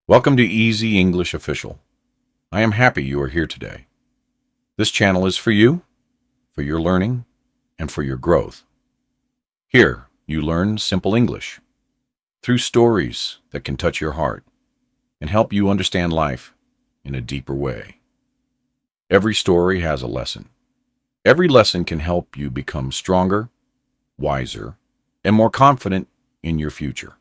Welcome to Easy English Official. I am happy you are here today. This channel is for you, for your learning, and for your growth. Here, you learn simple English through stories that can touch your heart and help you understand life in a deeper way. Every story has a lesson. Every lesson can help you become stronger, wiser, and more confident in your future.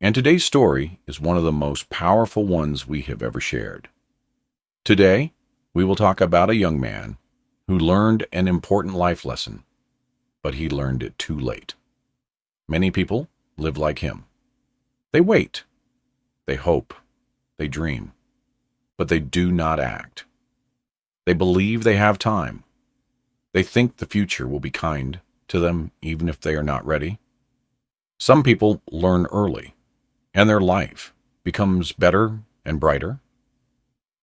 And today's story is one of the most powerful ones we have ever shared. Today, we will talk about a young man who learned an important life lesson, but he learned it too late. Many people live like him. They wait, they hope, they dream, but they do not act. They believe they have time. They think the future will be kind to them even if they are not ready. Some people learn early, and their life becomes better and brighter.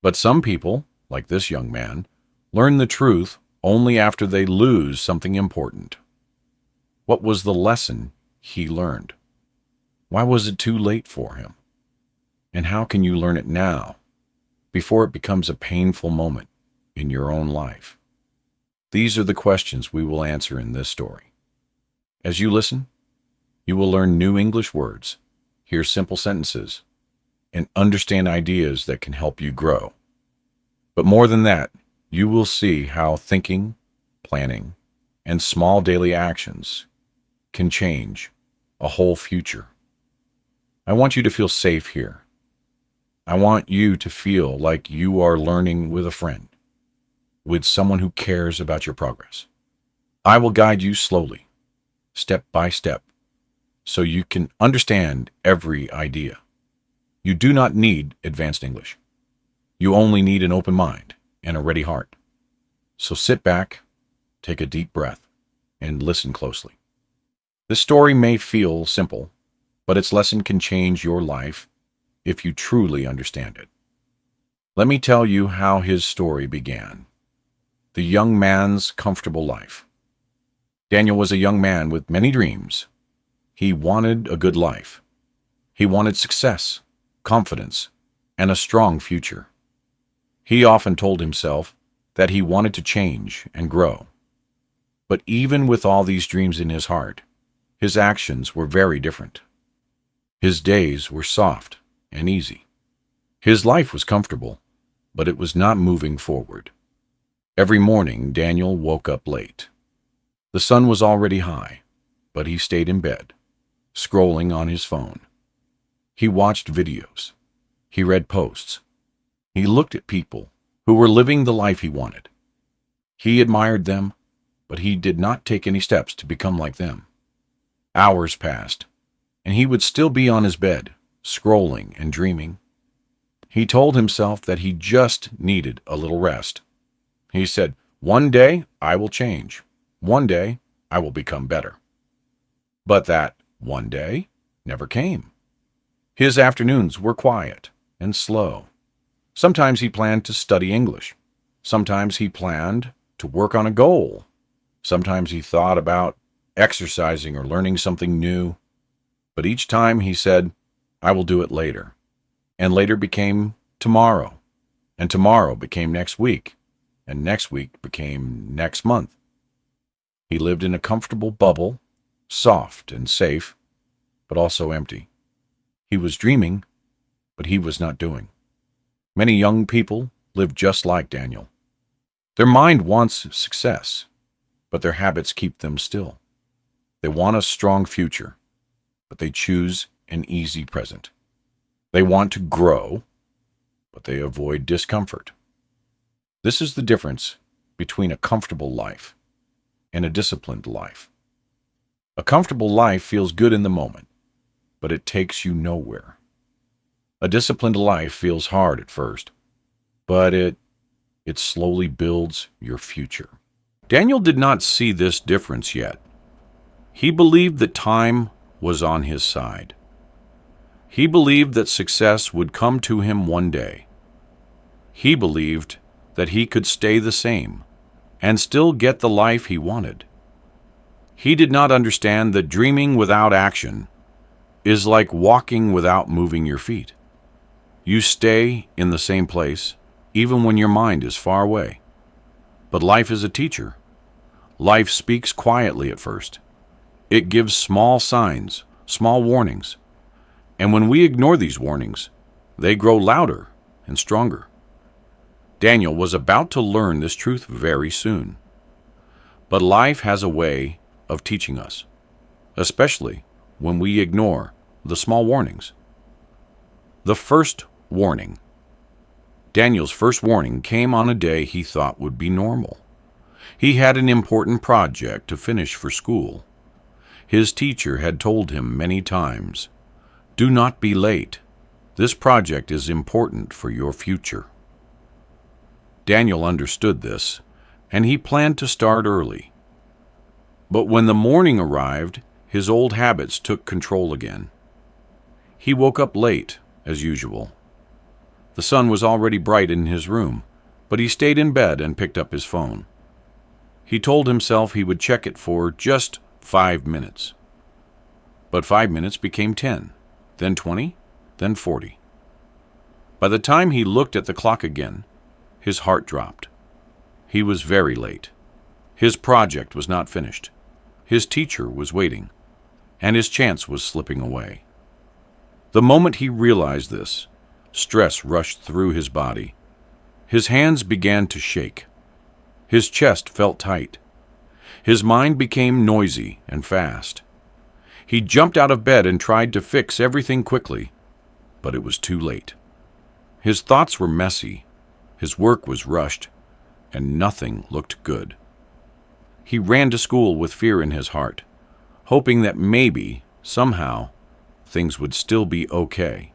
But some people, like this young man, learn the truth only after they lose something important. What was the lesson he learned? Why was it too late for him? And how can you learn it now, before it becomes a painful moment in your own life? These are the questions we will answer in this story. As you listen, you will learn new English words, hear simple sentences, and understand ideas that can help you grow. But more than that, you will see how thinking, planning, and small daily actions can change a whole future. I want you to feel safe here. I want you to feel like you are learning with a friend, with someone who cares about your progress. I will guide you slowly, step by step, so you can understand every idea. You do not need advanced English. You only need an open mind and a ready heart. So sit back, take a deep breath, and listen closely. This story may feel simple, but its lesson can change your life if you truly understand it. Let me tell you how his story began. The young man's comfortable life. Daniel was a young man with many dreams. He wanted a good life. He wanted success, confidence, and a strong future. He often told himself that he wanted to change and grow. But even with all these dreams in his heart, his actions were very different. His days were soft and easy. His life was comfortable, but it was not moving forward. Every morning, Daniel woke up late. The sun was already high, but he stayed in bed, scrolling on his phone. He watched videos. He read posts. He looked at people who were living the life he wanted. He admired them, but he did not take any steps to become like them. Hours passed, and he would still be on his bed, scrolling and dreaming. He told himself that he just needed a little rest. He said, "One day I will change. One day I will become better." But that one day never came. His afternoons were quiet and slow. Sometimes he planned to study English. Sometimes he planned to work on a goal. Sometimes he thought about exercising or learning something new. But each time he said, "I will do it later." And later became tomorrow. And tomorrow became next week. And next week became next month. He lived in a comfortable bubble, soft and safe, but also empty. He was dreaming, but he was not doing. Many young people live just like Daniel. Their mind wants success, but their habits keep them still. They want a strong future, but they choose an easy present. They want to grow, but they avoid discomfort. This is the difference between a comfortable life and a disciplined life. A comfortable life feels good in the moment, but it takes you nowhere. A disciplined life feels hard at first, but it slowly builds your future. Daniel did not see this difference yet. He believed that time was on his side. He believed that success would come to him one day. He believed that he could stay the same and still get the life he wanted. He did not understand that dreaming without action is like walking without moving your feet. You stay in the same place, even when your mind is far away. But life is a teacher. Life speaks quietly at first. It gives small signs, small warnings. And when we ignore these warnings, they grow louder and stronger. Daniel was about to learn this truth very soon. But life has a way of teaching us, especially when we ignore the small warnings. The first warning. Daniel's first warning came on a day he thought would be normal. He had an important project to finish for school. His teacher had told him many times, "Do not be late. This project is important for your future." Daniel understood this, and he planned to start early. But when the morning arrived, his old habits took control again. He woke up late, as usual. The sun was already bright in his room, but he stayed in bed and picked up his phone. He told himself he would check it for just 5 minutes. But 5 minutes became 10, then 20, then 40. By the time he looked at the clock again, his heart dropped. He was very late. His project was not finished. His teacher was waiting, and his chance was slipping away. The moment he realized this, stress rushed through his body. His hands began to shake. His chest felt tight. His mind became noisy and fast. He jumped out of bed and tried to fix everything quickly, but it was too late. His thoughts were messy, his work was rushed, and nothing looked good. He ran to school with fear in his heart, hoping that maybe, somehow, things would still be okay.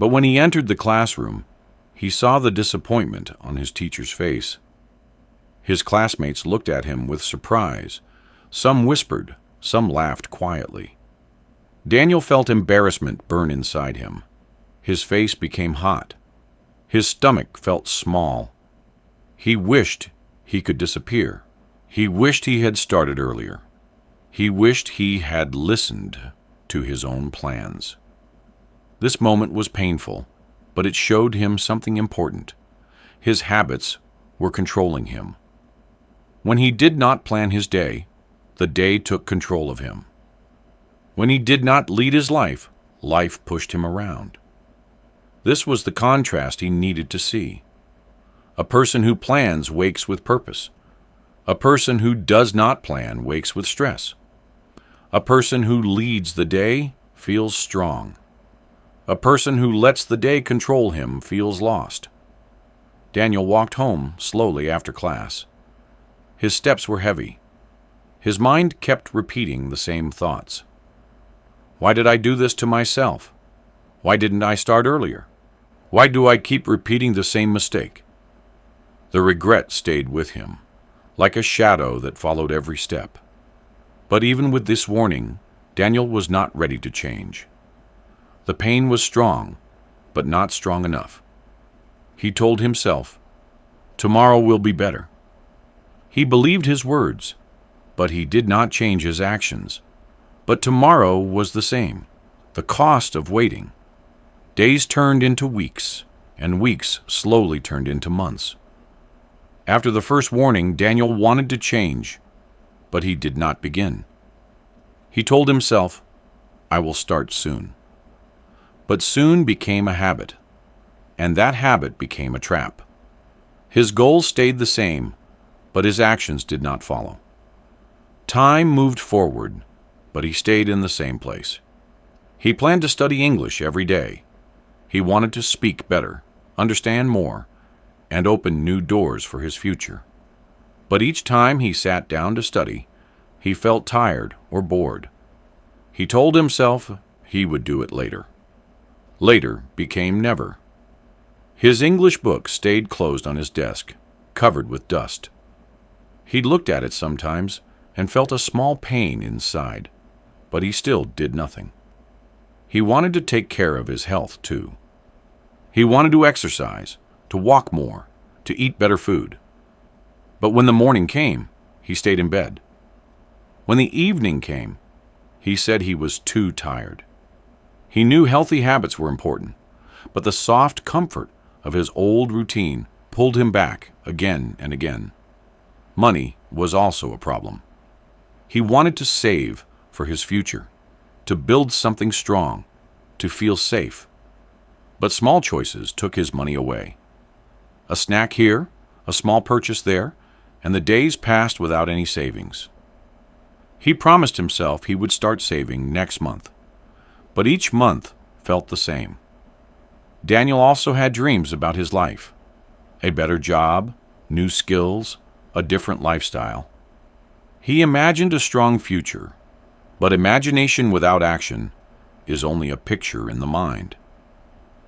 But when he entered the classroom, he saw the disappointment on his teacher's face. His classmates looked at him with surprise. Some whispered, some laughed quietly. Daniel felt embarrassment burn inside him. His face became hot. His stomach felt small. He wished he could disappear. He wished he had started earlier. He wished he had listened to his own plans. This moment was painful, but it showed him something important. His habits were controlling him. When he did not plan his day, the day took control of him. When he did not lead his life, life pushed him around. This was the contrast he needed to see. A person who plans wakes with purpose. A person who does not plan wakes with stress. A person who leads the day feels strong. A person who lets the day control him feels lost. Daniel walked home slowly after class. His steps were heavy. His mind kept repeating the same thoughts. Why did I do this to myself? Why didn't I start earlier? Why do I keep repeating the same mistake? The regret stayed with him, like a shadow that followed every step. But even with this warning, Daniel was not ready to change. The pain was strong, but not strong enough. He told himself, "Tomorrow will be better." He believed his words, but he did not change his actions. But tomorrow was the same, the cost of waiting. Days turned into weeks, and weeks slowly turned into months. After the first warning, Daniel wanted to change, but he did not begin. He told himself, "I will start soon." But soon became a habit, and that habit became a trap. His goals stayed the same, but his actions did not follow. Time moved forward, but he stayed in the same place. He planned to study English every day. He wanted to speak better, understand more, and open new doors for his future. But each time he sat down to study, he felt tired or bored. He told himself he would do it later. Later became never. His English book stayed closed on his desk, covered with dust. He looked at it sometimes and felt a small pain inside, but he still did nothing. He wanted to take care of his health, too. He wanted to exercise, to walk more, to eat better food. But when the morning came, he stayed in bed. When the evening came, he said he was too tired. He knew healthy habits were important, but the soft comfort of his old routine pulled him back again and again. Money was also a problem. He wanted to save for his future, to build something strong, to feel safe. But small choices took his money away. A snack here, a small purchase there, and the days passed without any savings. He promised himself he would start saving next month, but each month felt the same. Daniel also had dreams about his life: a better job, new skills, a different lifestyle. He imagined a strong future, but imagination without action is only a picture in the mind.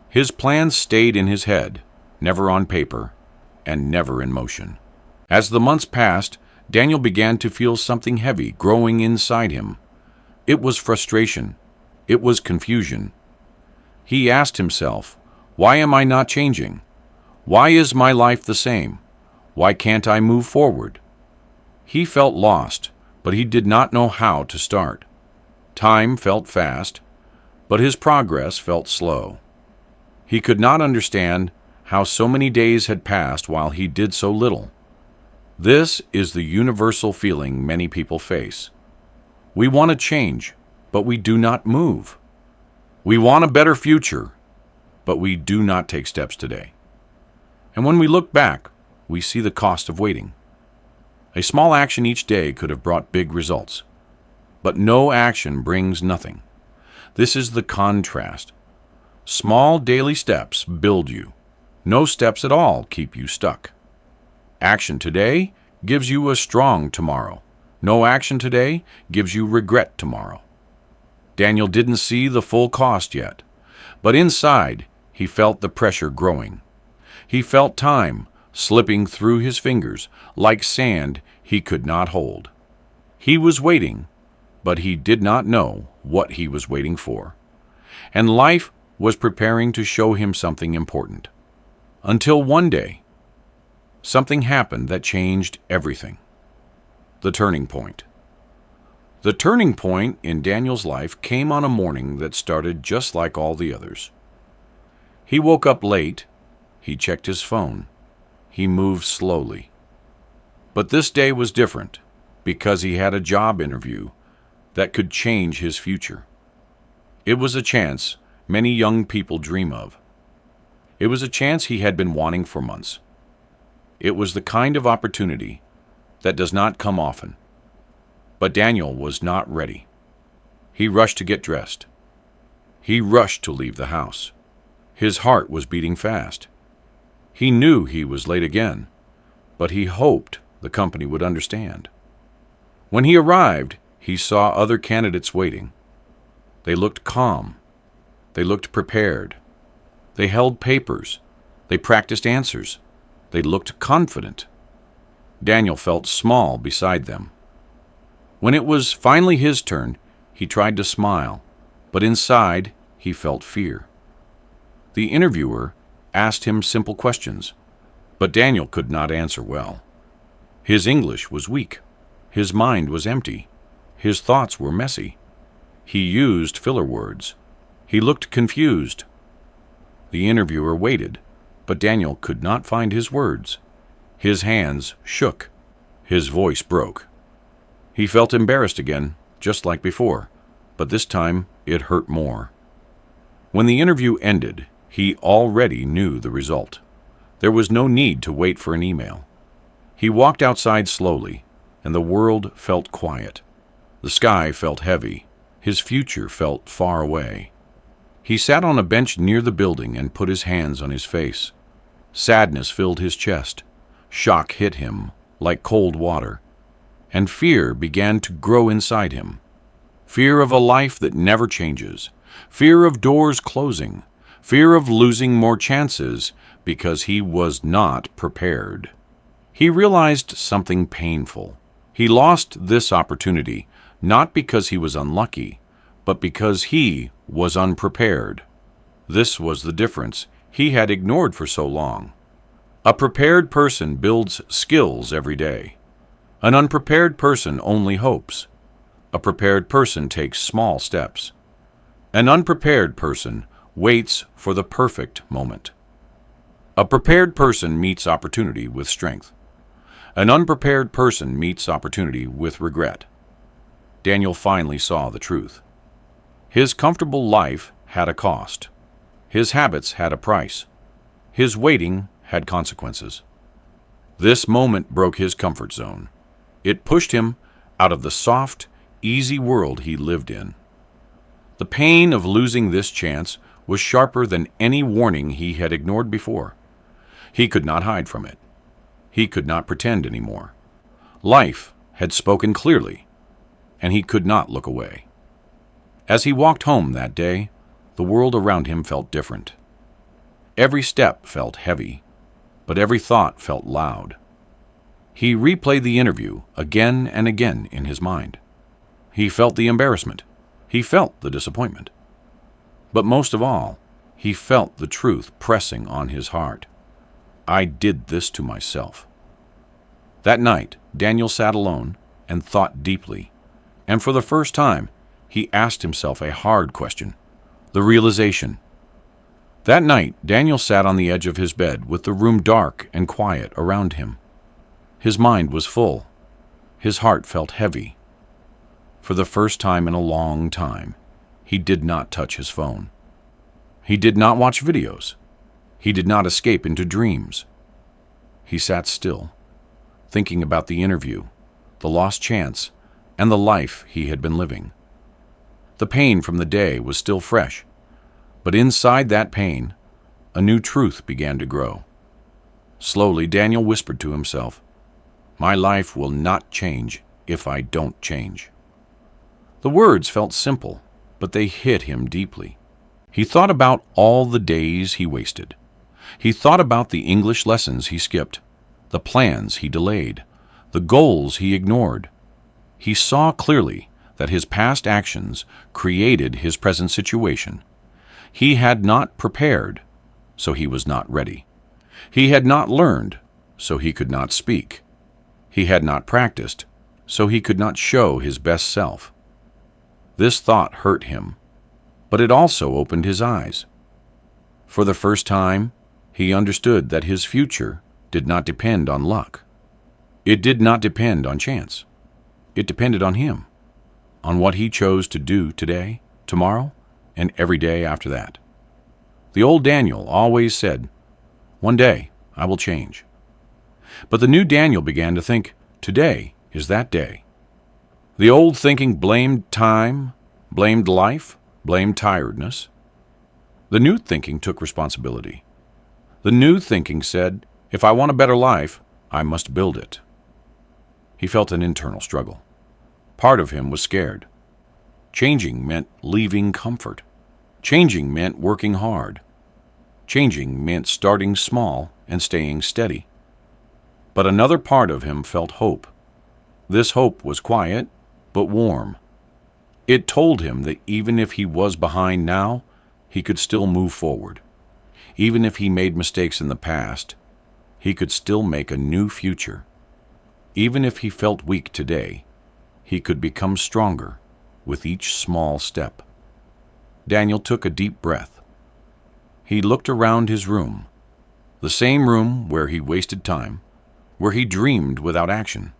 His plans stayed in his head, never on paper, and never in motion. As the months passed, Daniel began to feel something heavy growing inside him. It was frustration. It was confusion. He asked himself, "Why am I not changing? Why is my life the same? Why can't I move forward?" He felt lost, but he did not know how to start. Time felt fast, but his progress felt slow. He could not understand how so many days had passed while he did so little. This is the universal feeling many people face. We want to change, but we do not move. We want a better future, but we do not take steps today. And when we look back, we see the cost of waiting. A small action each day could have brought big results, but no action brings nothing. This is the contrast. Small daily steps build you. No steps at all keep you stuck. Action today gives you a strong tomorrow. No action today gives you regret tomorrow. Daniel didn't see the full cost yet, but inside he felt the pressure growing. He felt time slipping through his fingers like sand he could not hold. He was waiting, but he did not know what he was waiting for. And life was preparing to show him something important. Until one day, something happened that changed everything. The turning point. The turning point in Daniel's life came on a morning that started just like all the others. He woke up late. He checked his phone. He moved slowly. But this day was different because he had a job interview that could change his future. It was a chance many young people dream of. It was a chance he had been wanting for months. It was the kind of opportunity that does not come often. But Daniel was not ready. He rushed to get dressed. He rushed to leave the house. His heart was beating fast. He knew he was late again, but he hoped the company would understand. When he arrived, he saw other candidates waiting. They looked calm. They looked prepared. They held papers. They practiced answers. They looked confident. Daniel felt small beside them. When it was finally his turn, he tried to smile, but inside he felt fear. The interviewer asked him simple questions, but Daniel could not answer well. His English was weak. His mind was empty. His thoughts were messy. He used filler words. He looked confused. The interviewer waited, but Daniel could not find his words. His hands shook. His voice broke. He felt embarrassed again, just like before, but this time it hurt more. When the interview ended, he already knew the result. There was no need to wait for an email. He walked outside slowly, and the world felt quiet. The sky felt heavy. His future felt far away. He sat on a bench near the building and put his hands on his face. Sadness filled his chest. Shock hit him like cold water, and fear began to grow inside him. Fear of a life that never changes. Fear of doors closing. Fear of losing more chances because he was not prepared. He realized something painful. He lost this opportunity not because he was unlucky, but because he was unprepared. This was the difference he had ignored for so long. A prepared person builds skills every day. An unprepared person only hopes. A prepared person takes small steps. An unprepared person waits for the perfect moment. A prepared person meets opportunity with strength. An unprepared person meets opportunity with regret. Daniel finally saw the truth. His comfortable life had a cost. His habits had a price. His waiting had consequences. This moment broke his comfort zone. It pushed him out of the soft, easy world he lived in. The pain of losing this chance was sharper than any warning he had ignored before. He could not hide from it. He could not pretend anymore. Life had spoken clearly, and he could not look away. As he walked home that day, the world around him felt different. Every step felt heavy, but every thought felt loud. He replayed the interview again and again in his mind. He felt the embarrassment. He felt the disappointment. But most of all, he felt the truth pressing on his heart. I did this to myself. That night, Daniel sat alone and thought deeply, and for the first time, he asked himself a hard question, the realization. That night, Daniel sat on the edge of his bed with the room dark and quiet around him. His mind was full. His heart felt heavy. For the first time in a long time, he did not touch his phone. He did not watch videos. He did not escape into dreams. He sat still, thinking about the interview, the lost chance, and the life he had been living. The pain from the day was still fresh, but inside that pain, a new truth began to grow. Slowly, Daniel whispered to himself, "My life will not change if I don't change." The words felt simple, but they hit him deeply. He thought about all the days he wasted. He thought about the English lessons he skipped, the plans he delayed, the goals he ignored. He saw clearly that his past actions created his present situation. He had not prepared, so he was not ready. He had not learned, so he could not speak. He had not practiced, so he could not show his best self. This thought hurt him, but it also opened his eyes. For the first time, he understood that his future did not depend on luck. It did not depend on chance. It depended on him, on what he chose to do today, tomorrow, and every day after that. The old Daniel always said, "One day I will change." But the new Daniel began to think, "Today is that day." The old thinking blamed time, blamed life, blamed tiredness. The new thinking took responsibility. The new thinking said, "If I want a better life, I must build it." He felt an internal struggle. Part of him was scared. Changing meant leaving comfort. Changing meant working hard. Changing meant starting small and staying steady. But another part of him felt hope. This hope was quiet, but warm. It told him that even if he was behind now, he could still move forward. Even if he made mistakes in the past, he could still make a new future. Even if he felt weak today, he could become stronger with each small step. Daniel took a deep breath. He looked around his room, the same room where he wasted time, where he dreamed without action.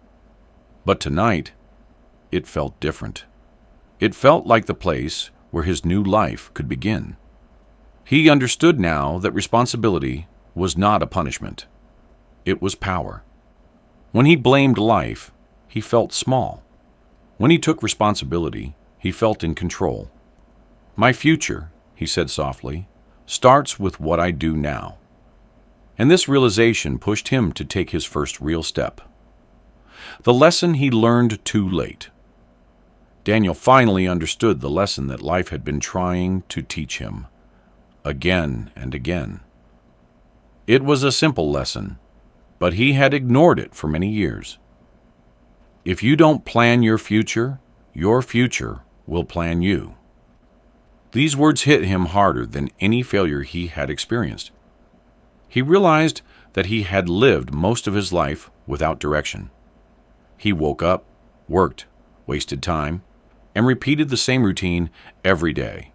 But tonight, it felt different. It felt like the place where his new life could begin. He understood now that responsibility was not a punishment. It was power. When he blamed life, he felt small. When he took responsibility, he felt in control. "My future," he said softly, "starts with what I do now." And this realization pushed him to take his first real step. The lesson he learned too late. Daniel finally understood the lesson that life had been trying to teach him, again and again. It was a simple lesson, but he had ignored it for many years. If you don't plan your future will plan you. These words hit him harder than any failure he had experienced. He realized that he had lived most of his life without direction. He woke up, worked, wasted time, and repeated the same routine every day.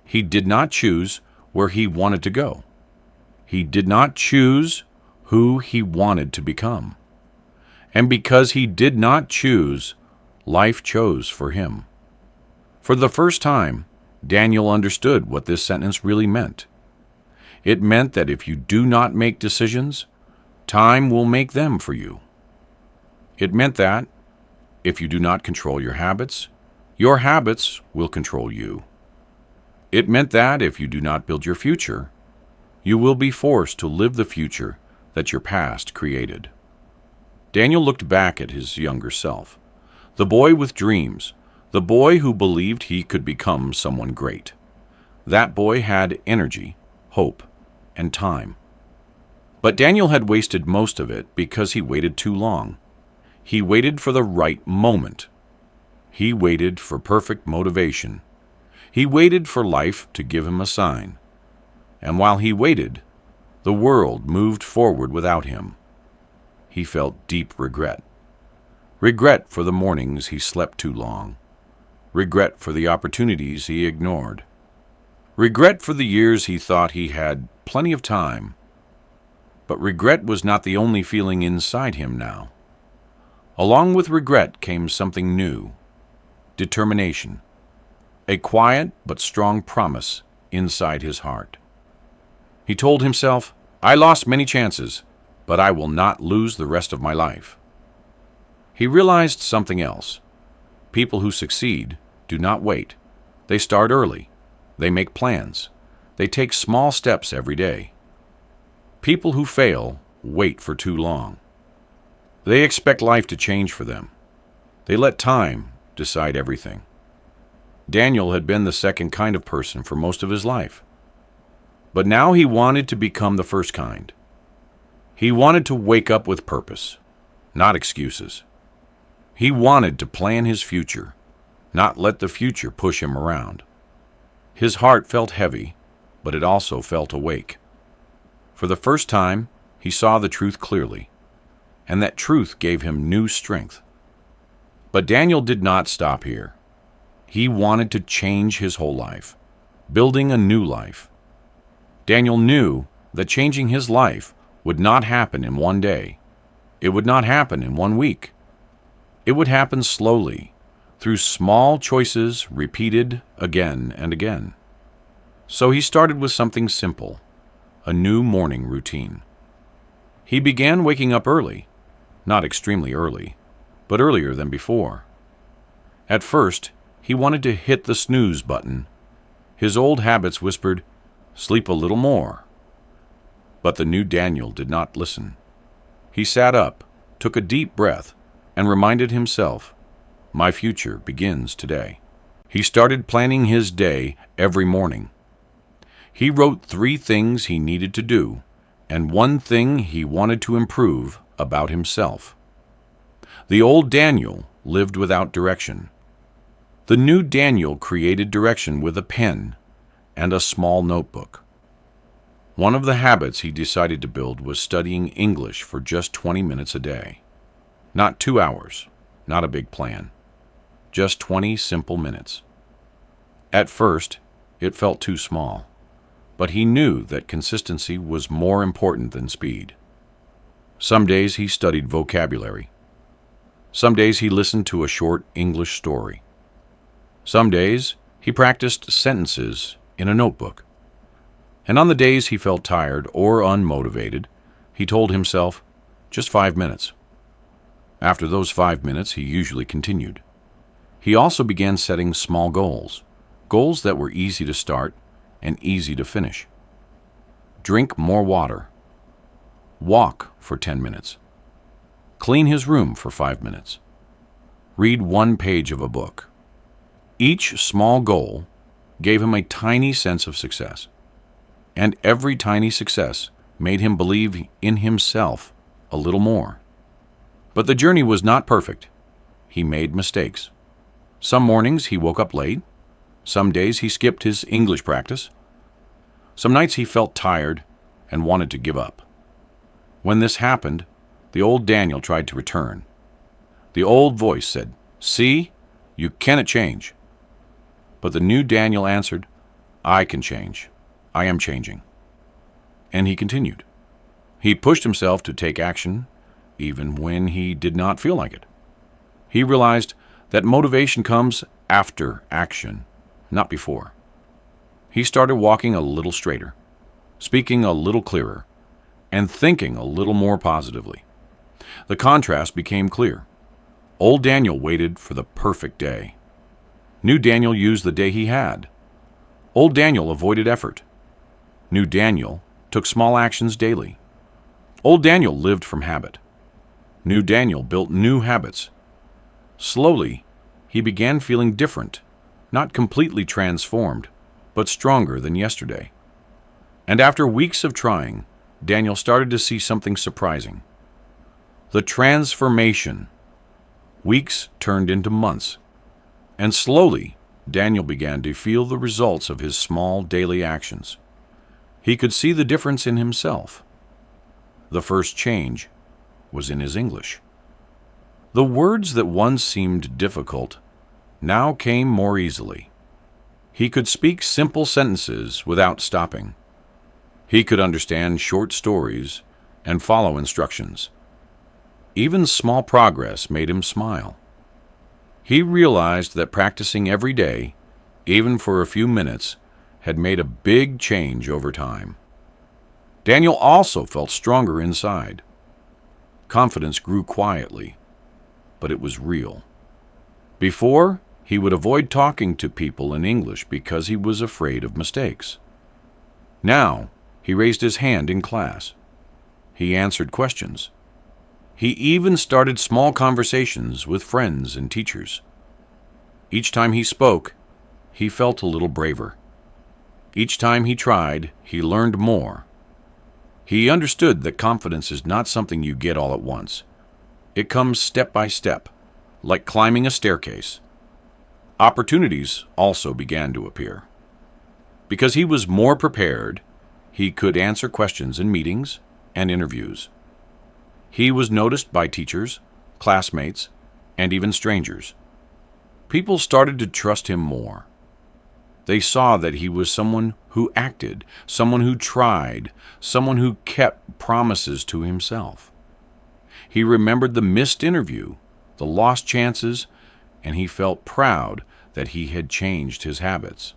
He did not choose where he wanted to go. He did not choose who he wanted to become. And because he did not choose, life chose for him. For the first time, Daniel understood what this sentence really meant. It meant that if you do not make decisions, time will make them for you. It meant that if you do not control your habits will control you. It meant that if you do not build your future, you will be forced to live the future that your past created. Daniel looked back at his younger self, the boy with dreams, the boy who believed he could become someone great. That boy had energy, hope, and time. But Daniel had wasted most of it because he waited too long. He waited for the right moment. He waited for perfect motivation. He waited for life to give him a sign. And while he waited, the world moved forward without him. He felt deep regret. Regret for the mornings he slept too long. Regret for the opportunities he ignored. Regret for the years he thought he had plenty of time. But regret was not the only feeling inside him now. Along with regret came something new, determination, a quiet but strong promise inside his heart. He told himself, "I lost many chances, but I will not lose the rest of my life." He realized something else. People who succeed do not wait. They start early. They make plans. They take small steps every day. People who fail wait for too long. They expect life to change for them. They let time decide everything. Daniel had been the second kind of person for most of his life. But now he wanted to become the first kind. He wanted to wake up with purpose, not excuses. He wanted to plan his future, not let the future push him around. His heart felt heavy, but it also felt awake. For the first time, he saw the truth clearly, and that truth gave him new strength. But Daniel did not stop here. He wanted to change his whole life, building a new life. Daniel knew that changing his life would not happen in one day. It would not happen in 1 week. It would happen slowly, through small choices repeated again and again. So he started with something simple, a new morning routine. He began waking up early, not extremely early, but earlier than before. At first, he wanted to hit the snooze button. His old habits whispered, "Sleep a little more." But the new Daniel did not listen. He sat up, took a deep breath, and reminded himself, "My future begins today." He started planning his day every morning. He wrote 3 things he needed to do, and 1 thing he wanted to improve about himself. The old Daniel lived without direction. The new Daniel created direction with a pen and a small notebook. One of the habits he decided to build was studying English for just 20 minutes a day. Not 2 hours, not a big plan. Just 20 simple minutes. At first, it felt too small, but he knew that consistency was more important than speed. Some days he studied vocabulary. Some days he listened to a short English story. Some days he practiced sentences in a notebook. And on the days he felt tired or unmotivated, he told himself, just 5 minutes. After those 5 minutes, he usually continued. He also began setting small goals, goals that were easy to start and easy to finish. Drink more water. Walk for 10 minutes. Clean his room for 5 minutes. Read 1 page of a book. Each small goal gave him a tiny sense of success, and every tiny success made him believe in himself a little more. But the journey was not perfect. He made mistakes. Some mornings he woke up late. Some days he skipped his English practice. Some nights he felt tired and wanted to give up. When this happened, the old Daniel tried to return. The old voice said, "See, you cannot change." But the new Daniel answered, I can change. I am changing. And he continued. He pushed himself to take action even when he did not feel like it. He realized that motivation comes after action, not before. He started walking a little straighter, speaking a little clearer, and thinking a little more positively. The contrast became clear. Old Daniel waited for the perfect day. New Daniel used the day he had. Old Daniel avoided effort. New Daniel took small actions daily. Old Daniel lived from habit. New Daniel built new habits. Slowly, he began feeling different, not completely transformed, but stronger than yesterday. And after weeks of trying, Daniel started to see something surprising. The transformation. Weeks turned into months, and slowly, Daniel began to feel the results of his small daily actions. He could see the difference in himself. The first change was in his English. The words that once seemed difficult now came more easily. He could speak simple sentences without stopping. He could understand short stories and follow instructions. Even small progress made him smile. He realized that practicing every day, even for a few minutes, had made a big change over time. Daniel also felt stronger inside. Confidence grew quietly, but it was real. Before, he would avoid talking to people in English because he was afraid of mistakes. Now, he raised his hand in class. He answered questions. He even started small conversations with friends and teachers. Each time he spoke, he felt a little braver. Each time he tried, he learned more. He understood that confidence is not something you get all at once. It comes step by step, like climbing a staircase. Opportunities also began to appear. Because he was more prepared, he could answer questions in meetings and interviews. He was noticed by teachers, classmates, and even strangers. People started to trust him more. They saw that he was someone who acted, someone who tried, someone who kept promises to himself. He remembered the missed interview, the lost chances, and he felt proud that he had changed his habits.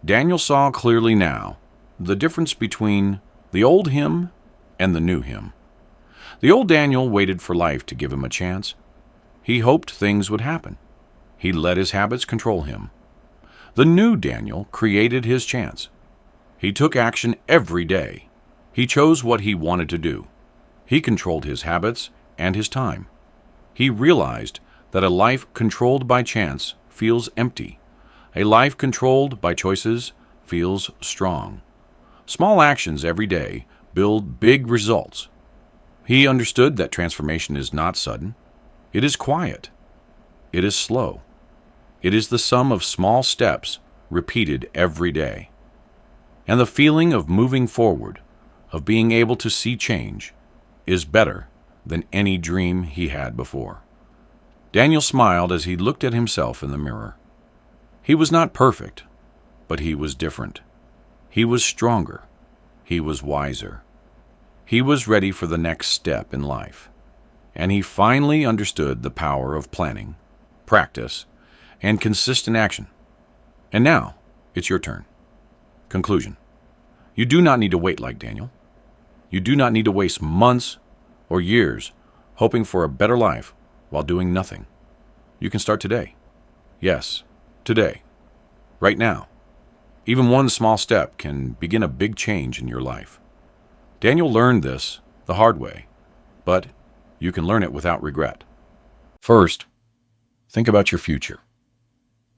Daniel saw clearly now the difference between the old him and the new him. The old Daniel waited for life to give him a chance. He hoped things would happen. He let his habits control him. The new Daniel created his chance. He took action every day. He chose what he wanted to do. He controlled his habits and his time. He realized that a life controlled by chance feels empty. A life controlled by choices feels strong. Small actions every day build big results. He understood that transformation is not sudden. It is quiet. It is slow. It is the sum of small steps repeated every day. And the feeling of moving forward, of being able to see change, is better than any dream he had before. Daniel smiled as he looked at himself in the mirror. He was not perfect, but he was different. He was stronger. He was wiser. He was ready for the next step in life. And he finally understood the power of planning, practice, and consistent action. And now, it's your turn. Conclusion. You do not need to wait like Daniel. You do not need to waste months or years hoping for a better life while doing nothing. You can start today. Yes, today. Right now. Even one small step can begin a big change in your life. Daniel learned this the hard way, but you can learn it without regret. First, think about your future.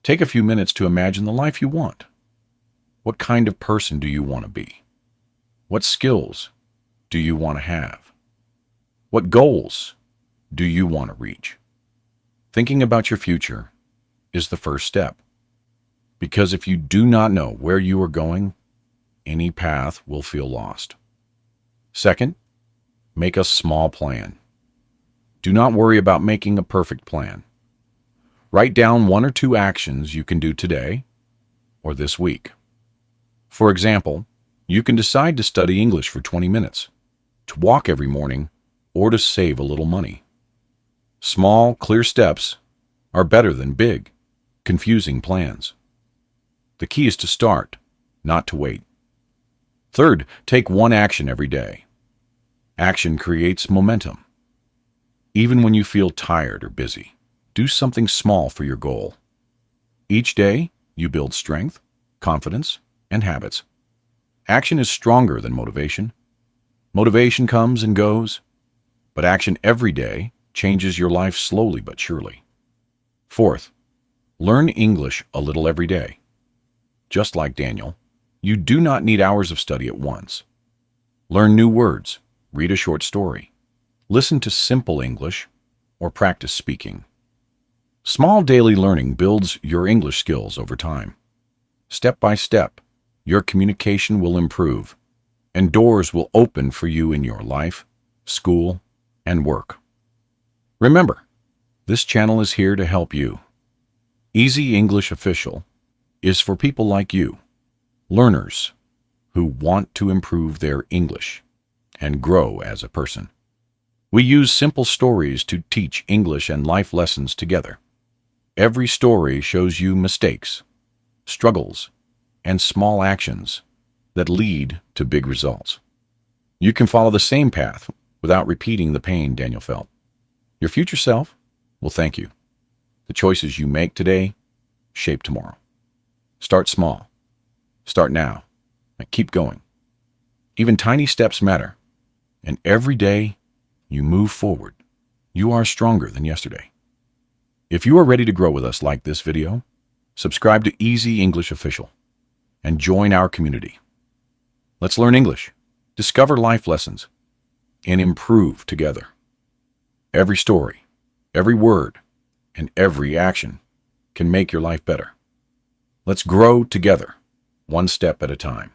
Take a few minutes to imagine the life you want. What kind of person do you want to be? What skills do you want to have? What goals do you want to reach? Thinking about your future is the first step. Because if you do not know where you are going, any path will feel lost. Second, make a small plan. Do not worry about making a perfect plan. Write down 1 or 2 actions you can do today or this week. For example, you can decide to study English for 20 minutes, to walk every morning, or to save a little money. Small, clear steps are better than big, confusing plans. The key is to start, not to wait. Third, take one action every day. Action creates momentum. Even when you feel tired or busy, do something small for your goal. Each day, you build strength, confidence, and habits. Action is stronger than motivation. Motivation comes and goes, but action every day changes your life slowly but surely. Fourth, learn English a little every day. Just like Daniel, you do not need hours of study at once. Learn new words, read a short story, listen to simple English, or practice speaking. Small daily learning builds your English skills over time. Step by step, your communication will improve, and doors will open for you in your life, school, and work. Remember, this channel is here to help you. Easy English Official is for people like you, learners who want to improve their English and grow as a person. We use simple stories to teach English and life lessons together. Every story shows you mistakes, struggles, and small actions that lead to big results. You can follow the same path without repeating the pain Daniel felt. Your future self will thank you. The choices you make today shape tomorrow. Start small. Start now. And keep going. Even tiny steps matter. And every day you move forward, you are stronger than yesterday. If you are ready to grow with us like this video, subscribe to Easy English Official and join our community. Let's learn English, discover life lessons, and improve together. Every story, every word, and every action can make your life better. Let's grow together, one step at a time.